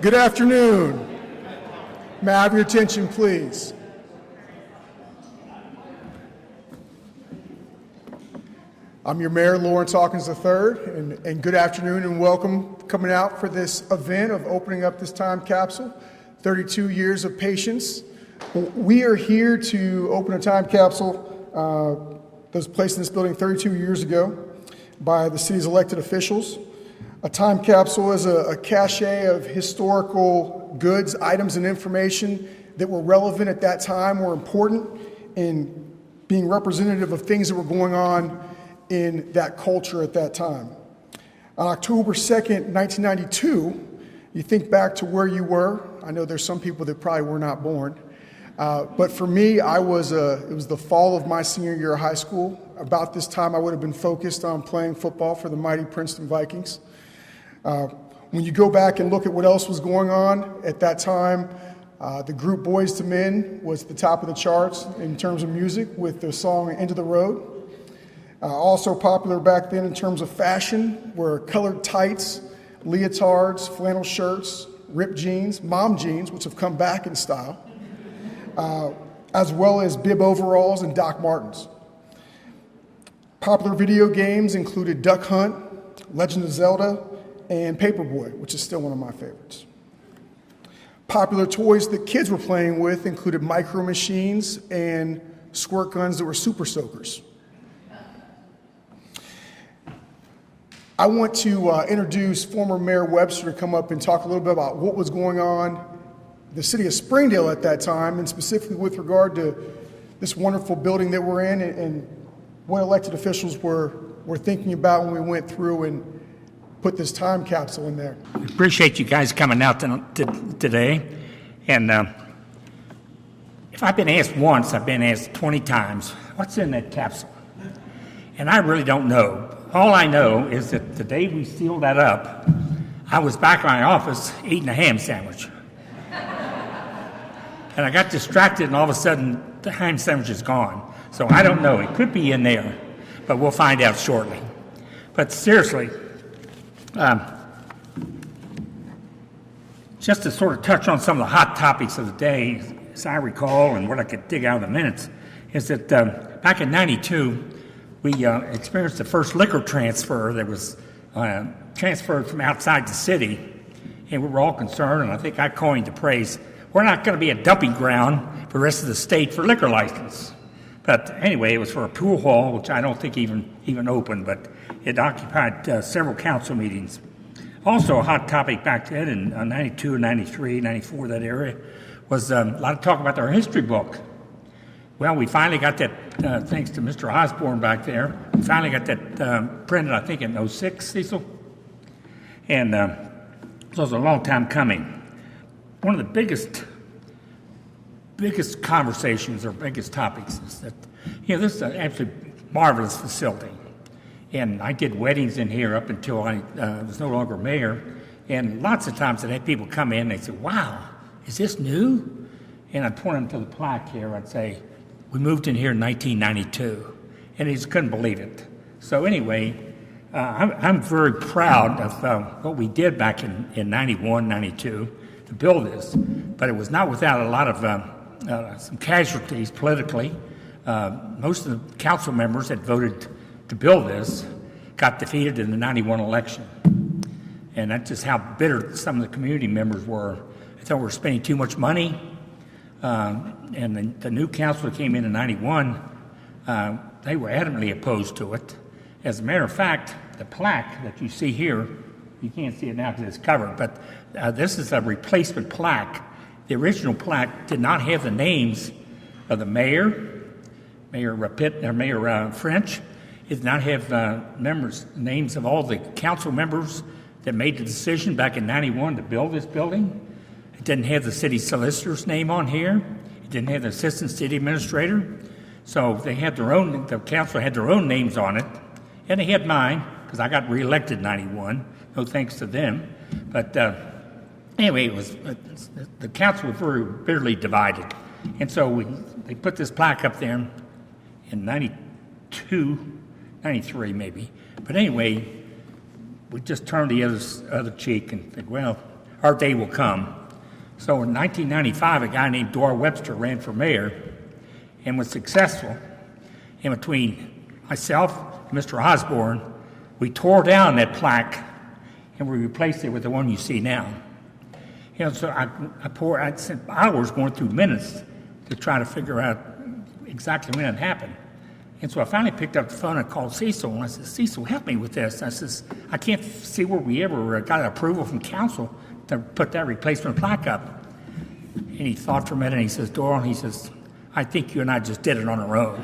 Good afternoon. May I have your attention, please? I'm your Mayor, Lawrence Hawkins III, and good afternoon and welcome coming out for this event of opening up this time capsule, 32 years of patience. We are here to open a time capsule that was placed in this building 32 years ago by the city's elected officials. A time capsule is a cache of historical goods, items, and information that were relevant at that time, were important in being representative of things that were going on in that culture at that time. On October 2nd, 1992, you think back to where you were. I know there's some people that probably were not born. But for me, it was the fall of my senior year of high school. About this time, I would have been focused on playing football for the mighty Princeton Vikings. When you go back and look at what else was going on at that time, the group Boys to Men was at the top of the charts in terms of music with the song End of the Road. Also popular back then in terms of fashion were colored tights, leotards, flannel shirts, ripped jeans, mom jeans, which have come back in style, as well as bib overalls and Doc Martens. Popular video games included Duck Hunt, Legend of Zelda, and Paperboy, which is still one of my favorites. Popular toys that kids were playing with included micro machines and squirt guns that were super soakers. I want to introduce former Mayor Webster to come up and talk a little bit about what was going on in the city of Springdale at that time, and specifically with regard to this wonderful building that we're in and what elected officials were thinking about when we went through and put this time capsule in there. We appreciate you guys coming out today. And if I've been asked once, I've been asked 20 times, what's in that capsule? And I really don't know. All I know is that the day we sealed that up, I was back in my office eating a ham sandwich. And I got distracted, and all of a sudden, the ham sandwich is gone. So I don't know. It could be in there, but we'll find out shortly. But seriously, just to sort of touch on some of the hot topics of the day, as I recall, and what I could dig out of the minutes, is that back in '92, we experienced the first liquor transfer that was transferred from outside the city, and we were all concerned, and I think I coined the phrase, we're not going to be a dumping ground for the rest of the state for liquor license. But anyway, it was for a pool hall, which I don't think even opened, but it occupied several council meetings. Also a hot topic back then in 92, 93, 94, that area, was a lot of talk about our history book. Well, we finally got that, thanks to Mr. Osborne back there, we finally got that printed, I think, in '06, Cecil. And so it was a long time coming. One of the biggest conversations or biggest topics is that, this is an absolutely marvelous facility. And I did weddings in here up until I was no longer mayor. And lots of times I'd have people come in and they'd say, wow, is this new? And I'd point them to the plaque here. I'd say, we moved in here in 1992. And he just couldn't believe it. So anyway, I'm very proud of what we did back in 91, 92 to build this. But it was not without a lot of some casualties politically. Most of the council members that voted to build this got defeated in the '91 election. And that's just how bitter some of the community members were. They thought we were spending too much money. And the new council that came in '91, they were adamantly opposed to it. As a matter of fact, the plaque that you see here, you can't see it now because it's covered, but this is a replacement plaque. The original plaque did not have the names of the mayor, Mayor Pitt, or Mayor French. It did not have names of all the council members that made the decision back in '91 to build this building. It didn't have the city solicitor's name on here. It didn't have the assistant city administrator. So they had the council had their own names on it. And they had mine, because I got reelected in '91. No thanks to them. But anyway, the council was very bitterly divided. And so they put this plaque up there in '92, '93 maybe. But anyway, we just turned the other cheek and think, well, our day will come. So in 1995, a guy named Dora Webster ran for mayor and was successful. And between myself and Mr. Osborne, we tore down that plaque and we replaced it with the one you see now. You know, so I spent hours going through minutes to try to figure out exactly when it happened. And so I finally picked up the phone and called Cecil, and I said, Cecil, help me with this. I says, I can't see where we ever got approval from council to put that replacement plaque up. And he thought for a minute, and he says, Doral, he says, I think you and I just did it on our own.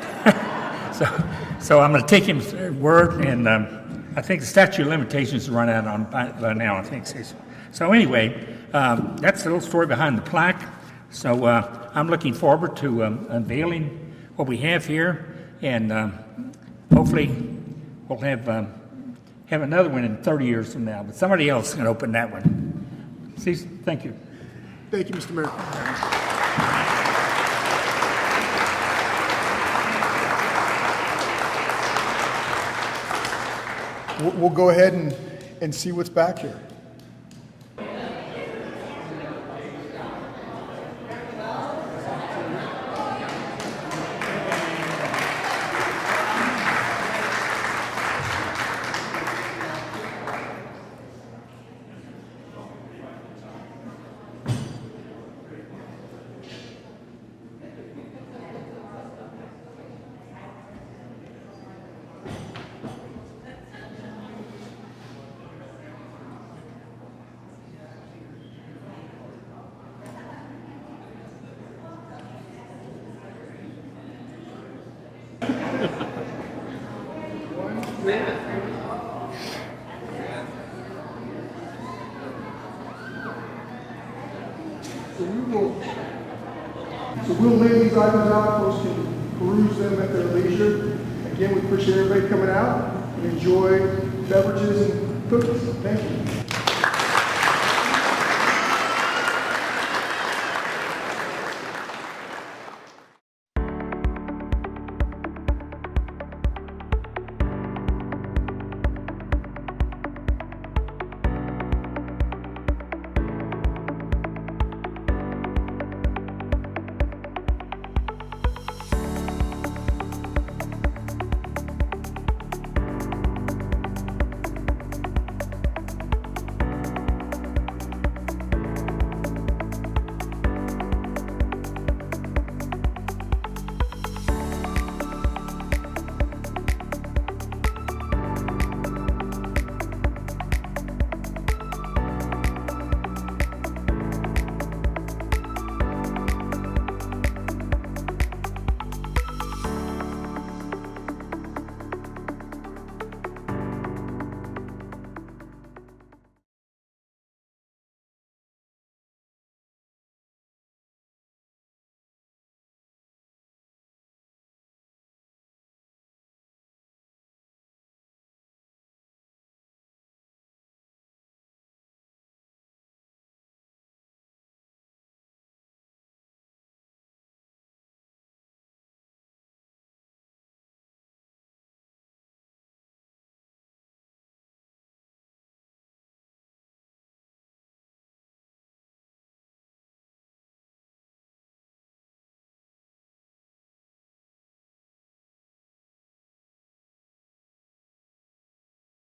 so I'm going to take him's word, and I think the statute of limitations is run out on by now, I think, Cecil. So anyway, that's the little story behind the plaque. So I'm looking forward to unveiling what we have here. And hopefully we'll have another one in 30 years from now. But somebody else can open that one. Cecil, thank you. Thank you, Mr. Mayor. We'll go ahead and see what's back here. So we'll lay these items out, folks can peruse them at their leisure. Again, we appreciate everybody coming out and enjoy beverages and cookies. Thank you.